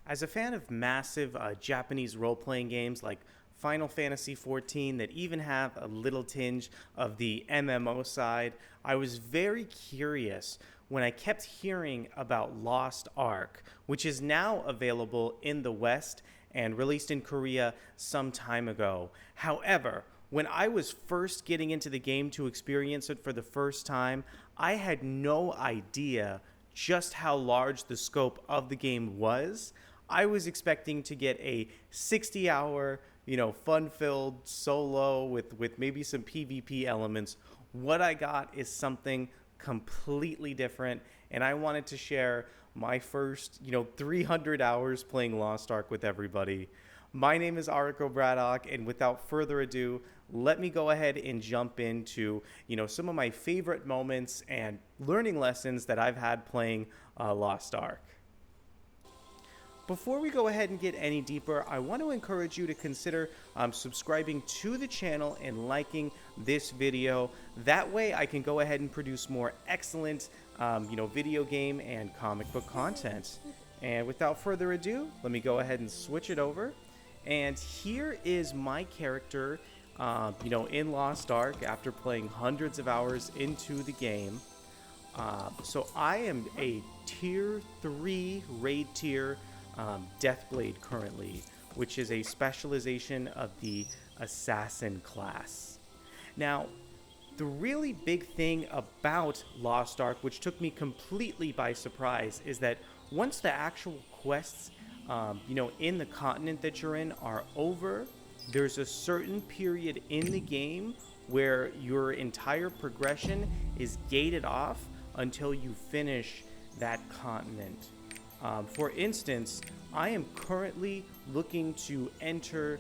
As a fan of massive Japanese role-playing games like Final Fantasy XIV that even have a little tinge of the MMO side, I was very curious when I kept hearing about Lost Ark, which is now available in the West and released in Korea some time ago. However, when I was first getting into the game to experience it for the first time, I had no idea just how large the scope of the game was. I was expecting to get a 60-hour, fun-filled solo with maybe some PvP elements. What I got is something completely different, and I wanted to share my first, 300 hours playing Lost Ark with everybody. My name is Ariko Braddock, and without further ado, let me go ahead and jump into, some of my favorite moments and learning lessons that I've had playing Lost Ark. Before we go ahead and get any deeper, I want to encourage you to consider subscribing to the channel and liking this video. That way I can go ahead and produce more excellent, video game and comic book content. And without further ado, let me go ahead and switch it over. And here is my character, in Lost Ark after playing hundreds of hours into the game. So I am a tier 3 raid tier Deathblade currently, which is a specialization of the assassin class. Now, the really big thing about Lost Ark, which took me completely by surprise, is that once the actual quests, in the continent that you're in are over, there's a certain period in the game where your entire progression is gated off until you finish that continent. For instance, I am currently looking to enter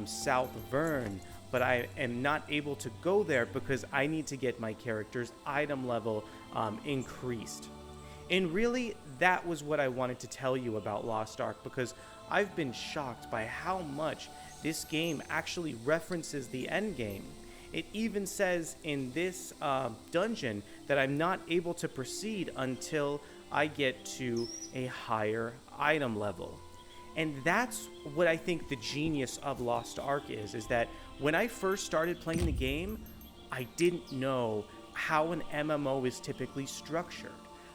South Vern, but I am not able to go there because I need to get my character's item level increased. And really, that was what I wanted to tell you about Lost Ark, because I've been shocked by how much this game actually references the end game. It even says in this dungeon that I'm not able to proceed until I get to a higher item level. And that's what I think the genius of Lost Ark is that when I first started playing the game, I didn't know how an MMO is typically structured.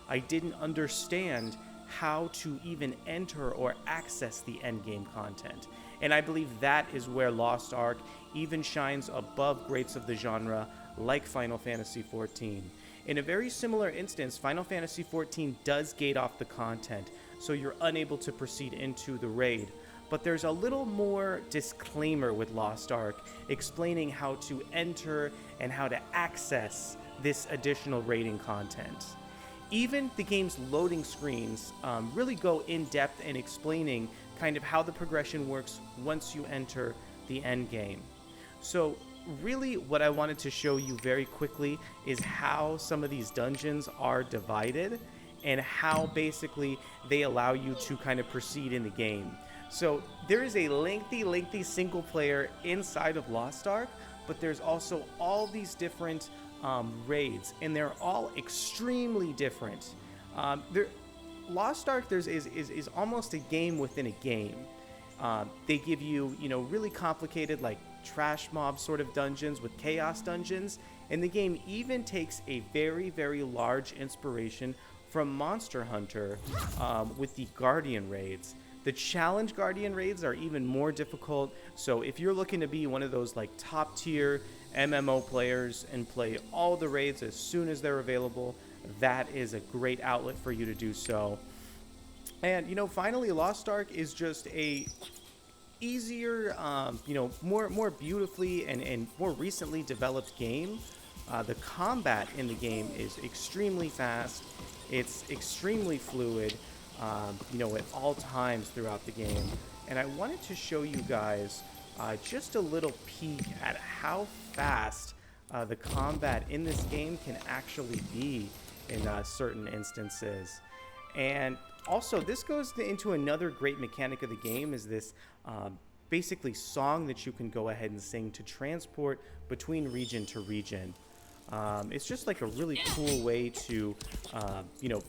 I didn't understand how to even enter or access the endgame content. And I believe that is where Lost Ark even shines above greats of the genre like Final Fantasy XIV. In a very similar instance, Final Fantasy XIV does gate off the content, so you're unable to proceed into the raid. But there's a little more disclaimer with Lost Ark, explaining how to enter and how to access this additional raiding content. Even the game's loading screens really go in depth in explaining kind of how the progression works once you enter the end game. So really what I wanted to show you very quickly is how some of these dungeons are divided and how basically they allow you to kind of proceed in the game. So there is a lengthy single player inside of Lost Ark, but there's also all these different raids, and they're all extremely different. Lost Ark is almost a game within a game. They give you, really complicated like trash mob sort of dungeons with chaos dungeons, and the game even takes a very large inspiration from Monster Hunter with the Guardian raids. The challenge Guardian raids are even more difficult, so if you're looking to be one of those like top tier MMO players and play all the raids as soon as they're available, that is a great outlet for you to do so. And finally, Lost Ark is just a easier, more beautifully and more recently developed game. The combat in the game is extremely fast. It's extremely fluid, at all times throughout the game. And I wanted to show you guys just a little peek at how fast the combat in this game can actually be in certain instances. And also, this goes into another great mechanic of the game, is this basically song that you can go ahead and sing to transport between region to region. It's just like a really cool way to,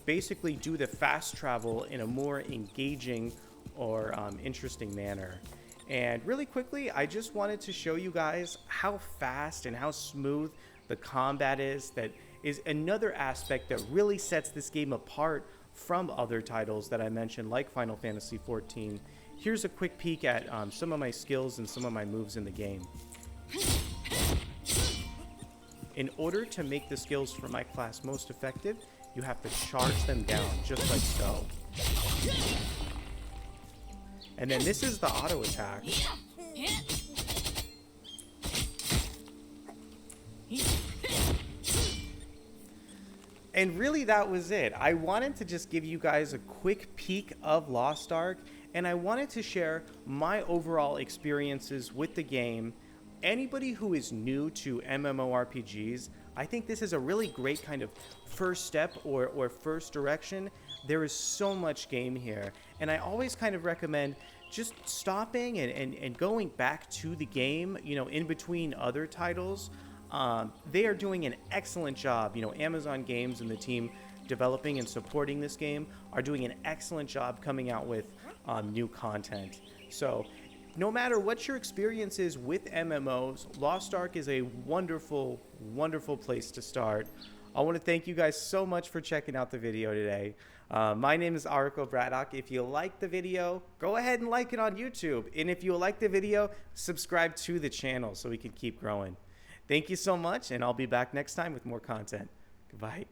basically do the fast travel in a more engaging or interesting manner. And really quickly, I just wanted to show you guys how fast and how smooth the combat is. That is another aspect that really sets this game apart from other titles that I mentioned, like Final Fantasy XIV. Here's a quick peek at some of my skills and some of my moves in the game. In order to make the skills for my class most effective, you have to charge them down, just like so. And then this is the auto attack. And really that was it. I wanted to just give you guys a quick peek of Lost Ark, and I wanted to share my overall experiences with the game. Anybody who is new to MMORPGs, I think this is a really great kind of first step or first direction. There is so much game here, and I always kind of recommend just stopping and going back to the game, you know, in between other titles. They are doing an excellent job. You know, Amazon Games and the team developing and supporting this game are doing an excellent job coming out with new content. So no matter what your experience is with MMOs, Lost Ark is a wonderful, wonderful place to start. I want to thank you guys so much for checking out the video today. My name is Arko Braddock. If you liked the video, go ahead and like it on YouTube. And if you like the video, subscribe to the channel so we can keep growing. Thank you so much, and I'll be back next time with more content. Goodbye.